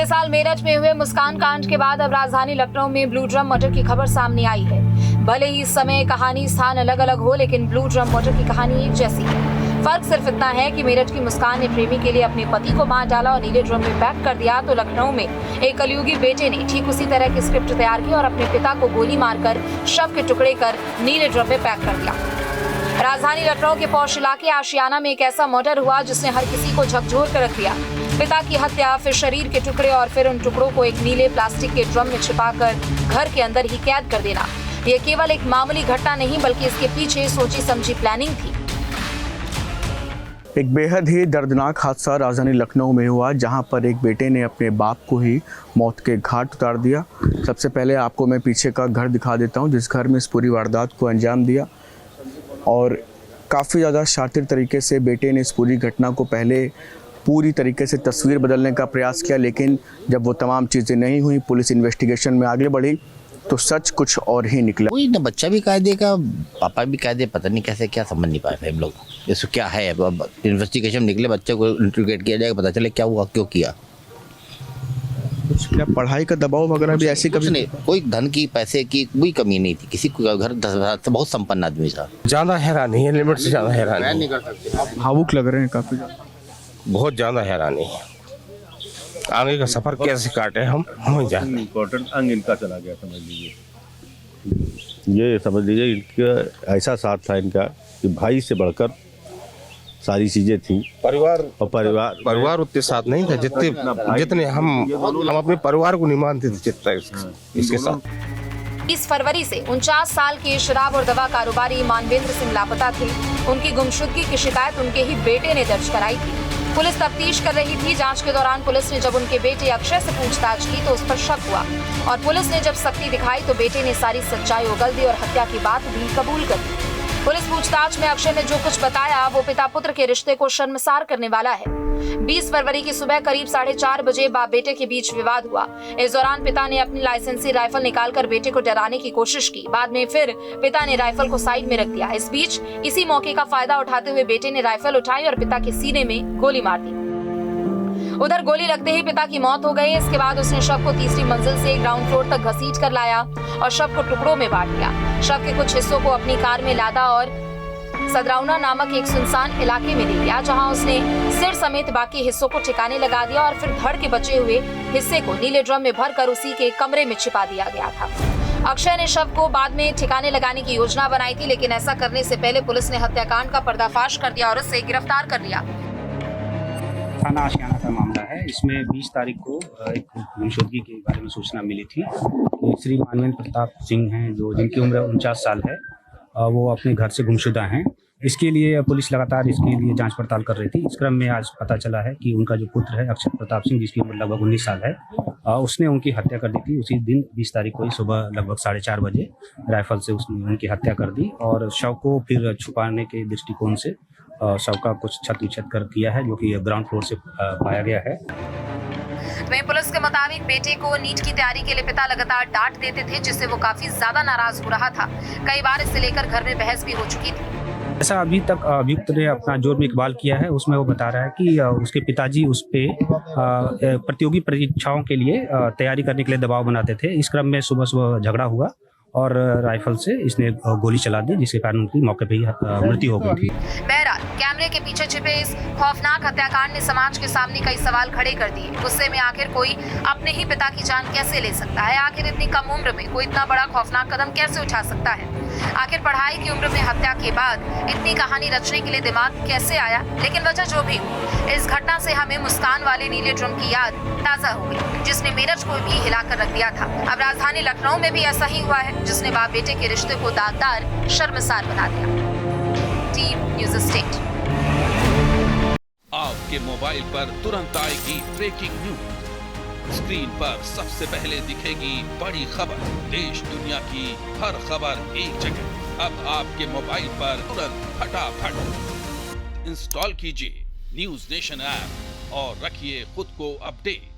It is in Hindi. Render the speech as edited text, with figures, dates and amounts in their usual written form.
बीते साल मेरठ में हुए मुस्कान कांड के बाद अब राजधानी लखनऊ में ब्लू ड्रम मर्डर की खबर सामने आई है। भले ही इस समय कहानी स्थान अलग अलग हो, लेकिन ब्लू ड्रम मर्डर की कहानी एक जैसी है। फर्क सिर्फ इतना है कि मेरठ की मुस्कान ने प्रेमी के लिए अपने पति को मार डाला और नीले ड्रम में पैक कर दिया, तो लखनऊ में एक कलयुगी बेटे ने ठीक उसी तरह की स्क्रिप्ट तैयार की और अपने पिता को गोली मारकर शव के टुकड़े कर नीले ड्रम में पैक कर दिया। राजधानी लखनऊ के पौष इलाके आशियाना में एक ऐसा मर्डर हुआ जिसने हर किसी को झकझोर कर रख दिया। पिता की हत्या, फिर शरीर के टुकड़े और फिर उन टुकड़ों को एक नीले प्लास्टिक के ड्रम में छिपाकर घर के अंदर ही कैद कर देना। ये केवल एक मामूली घटना नहीं, बल्कि इसके पीछे सोची समझी प्लानिंग थी। एक बेहद ही दर्दनाक हादसा राजधानी लखनऊ में हुआ, जहां पर एक बेटे ने अपने बाप को ही मौत के घाट उतार दिया। सबसे पहले आपको मैं पीछे का घर दिखा देता हूं, जिस घर में इस पूरी वारदात को अंजाम दिया। और काफ़ी ज़्यादा शातिर तरीके से बेटे ने इस पूरी घटना को पहले पूरी तरीके से तस्वीर बदलने का प्रयास किया, लेकिन जब वो तमाम चीज़ें नहीं हुई, पुलिस इन्वेस्टिगेशन में आगे बढ़ी तो सच कुछ और ही निकला। कोई ना बच्चा भी कायदे का, पापा भी कायदे, पता नहीं कैसे क्या समझ नहीं पाए हम लोग। इसको क्या है, अब इन्वेस्टिगेशन निकले, बच्चे को इंट्रोगेट किया जाएगा, पता चले क्या हुआ, क्यों किया। कुछ क्या पढ़ाई का दबाव वगैरह भी ऐसी कभी नहीं, कोई धन की, पैसे की कोई कमी नहीं थी। किसी को घर बहुत संपन्न आदमी था। ज़्यादा हैरानी है, लिमिट से ज़्यादा हैरानी नहीं कर सकते। भावुक लग रहे हैं काफ़ी ज़्यादा। बहुत ज़्यादा हैरानी है। आगे का सफ़र कैसे काटे हम जानते। इम्पोर्टेंट अंग इनका चला गया, समझ लीजिए। ये समझ लीजिए इनका ऐसा साथ था इनका कि भाई से बढ़कर सारी चीज़ें थी। परिवार उतने साथ नहीं था जितने हम अपने परिवार को नहीं मानते थे जितना इसके साथ। 20 फरवरी से 49 साल के शराब और दवा कारोबारी मानवेंद्र सिंह लापता थे। उनकी गुमशुदगी की शिकायत उनके ही बेटे ने दर्ज कराई थी। पुलिस तफ्तीश कर रही थी। जांच के दौरान पुलिस ने जब उनके बेटे अक्षय से पूछताछ की तो उस पर शक हुआ और पुलिस ने जब सख्ती दिखाई तो बेटे ने सारी सच्चाई उगल दी और हत्या की बात भी कबूल कर दी। पुलिस पूछताछ में अक्षय ने जो कुछ बताया वो पिता पुत्र के रिश्ते को शर्मसार करने वाला है। 20 फरवरी की सुबह करीब 4:30 बजे बाप बेटे के बीच विवाद हुआ। इस दौरान पिता ने अपनी लाइसेंसी राइफल निकालकर बेटे को डराने की कोशिश की। बाद में फिर पिता ने राइफल को साइड में रख दिया। इस बीच इसी मौके का फायदा उठाते हुए बेटे ने राइफल उठाई और पिता के सीने में गोली मार दी। उधर गोली लगते ही पिता की मौत हो गई। इसके बाद उसने शव को तीसरी मंजिल से ग्राउंड फ्लोर तक घसीट कर लाया और शव को टुकड़ों में बांट दिया। शव के कुछ हिस्सों को अपनी कार में लादा और सदराउना नामक एक सुनसान इलाके में ले गया, जहां उसने सिर समेत बाकी हिस्सों को ठिकाने लगा दिया और फिर धड़ के बचे हुए हिस्से को नीले ड्रम में भरकर उसी के कमरे में छिपा दिया गया था। अक्षय ने शव को बाद में ठिकाने लगाने की योजना बनाई थी, लेकिन ऐसा करने से पहले पुलिस ने हत्याकांड का पर्दाफाश कर दिया और उसे गिरफ्तार कर लिया। थाना आशियाना का मामला है। इसमें 20 तारीख को एक गुमशुदगी के बारे में सूचना मिली थी। श्री मानवेंद्र प्रताप सिंह हैं, जो जिनकी उम्र 49 साल है, वो अपने घर से गुमशुदा हैं। इसके लिए पुलिस लगातार इसके लिए जांच पड़ताल कर रही थी। इस क्रम में आज पता चला है कि उनका जो पुत्र है अक्षय प्रताप सिंह, जिसकी उम्र लगभग 19 साल है, उसने उनकी हत्या कर दी थी। उसी दिन 20 तारीख को ही सुबह लगभग 4:30 बजे राइफल से उसने उनकी हत्या कर दी और शव को फिर छुपाने के दृष्टिकोण से शव का कुछ छत विच्छेद कर किया है, जो कि ग्राउंड फ्लोर से पाया गया है। वहीं पुलिस के मुताबिक बेटे को नीट की तैयारी के लिए पिता लगातार डांट देते थे, जिससे वो काफी ज्यादा नाराज हो रहा था। कई बार इससे लेकर घर में बहस भी हो चुकी थी। ऐसा अभी तक अभियुक्त ने अपना जोर में इकबाल किया है। उसमें वो बता रहा है कि उसके पिताजी उस पे प्रतियोगी परीक्षाओं के लिए तैयारी करने के लिए दबाव बनाते थे। इस क्रम में सुबह सुबह झगड़ा हुआ और राइफल से इसने गोली चला दी, जिसके कारण उनकी मौके पे ही मृत्यु हो गई थी। बहरहाल कैमरे के पीछे छिपे इस खौफनाक हत्याकांड ने समाज के सामने कई सवाल खड़े कर दिए। गुस्से में आखिर कोई अपने ही पिता की जान कैसे ले सकता है? आखिर इतनी कम उम्र में कोई इतना बड़ा खौफनाक कदम कैसे उठा सकता है? आखिर पढ़ाई की उम्र में हत्या के बाद इतनी कहानी रचने के लिए दिमाग कैसे आया? लेकिन वजह जो भी हो, इस घटना से हमें मुस्कान वाले नीले ड्रम की याद ताजा हो गई, जिसने मेरठ को भी हिलाकर रख दिया था। अब राजधानी लखनऊ में भी ऐसा ही हुआ है, जिसने बाप बेटे के रिश्ते को दागदार शर्मसार बना दिया। Team news state. आपके मोबाइल पर तुरंत आएगी ब्रेकिंग न्यूज। स्क्रीन पर सबसे पहले दिखेगी बड़ी खबर। देश दुनिया की हर खबर एक जगह। अब आपके मोबाइल पर तुरंत फटाफट इंस्टॉल कीजिए न्यूज़ नेशन ऐप और रखिए खुद को अपडेट।